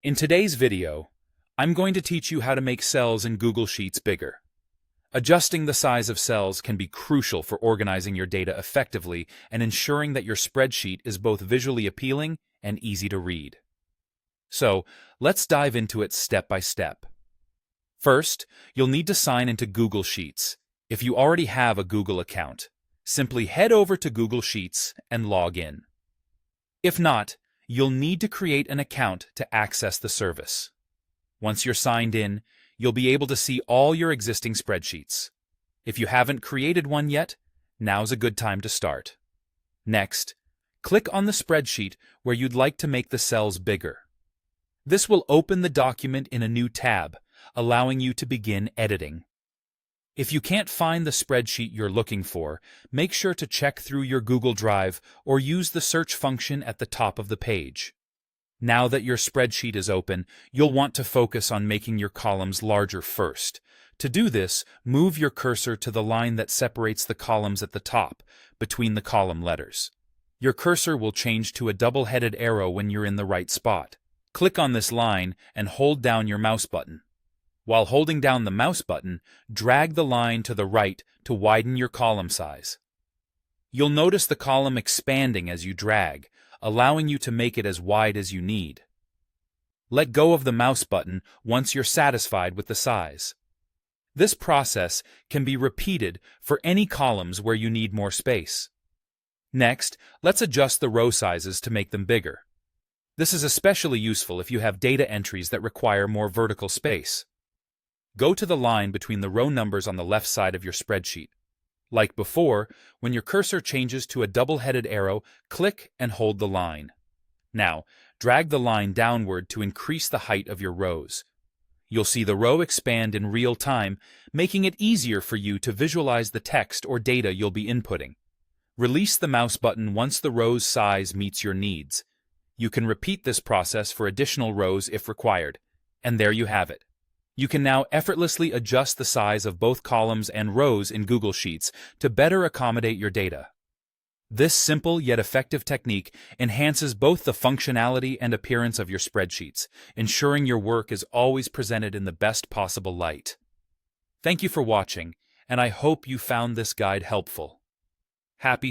In today's video, I'm going to teach you how to make cells in Google Sheets bigger. Adjusting the size of cells can be crucial for organizing your data effectively and ensuring that your spreadsheet is both visually appealing and easy to read. So, let's dive into it step by step. First, you'll need to sign into Google Sheets. If you already have a Google account, simply head over to Google Sheets and log in. If not, you'll need to create an account to access the service. Once you're signed in, you'll be able to see all your existing spreadsheets. If you haven't created one yet, now's a good time to start. Next, click on the spreadsheet where you'd like to make the cells bigger. This will open the document in a new tab, allowing you to begin editing. If you can't find the spreadsheet you're looking for, make sure to check through your Google Drive or use the search function at the top of the page. Now that your spreadsheet is open, you'll want to focus on making your columns larger first. To do this, move your cursor to the line that separates the columns at the top, between the column letters. Your cursor will change to a double-headed arrow when you're in the right spot. Click on this line and hold down your mouse button. While holding down the mouse button, drag the line to the right to widen your column size. You'll notice the column expanding as you drag, allowing you to make it as wide as you need. Let go of the mouse button once you're satisfied with the size. This process can be repeated for any columns where you need more space. Next, let's adjust the row sizes to make them bigger. This is especially useful if you have data entries that require more vertical space. Go to the line between the row numbers on the left side of your spreadsheet. Like before, when your cursor changes to a double-headed arrow, click and hold the line. Now, drag the line downward to increase the height of your rows. You'll see the row expand in real time, making it easier for you to visualize the text or data you'll be inputting. Release the mouse button once the row's size meets your needs. You can repeat this process for additional rows if required. And there you have it. You can now effortlessly adjust the size of both columns and rows in Google Sheets to better accommodate your data. This simple yet effective technique enhances both the functionality and appearance of your spreadsheets, ensuring your work is always presented in the best possible light. Thank you for watching, and I hope you found this guide helpful. Happy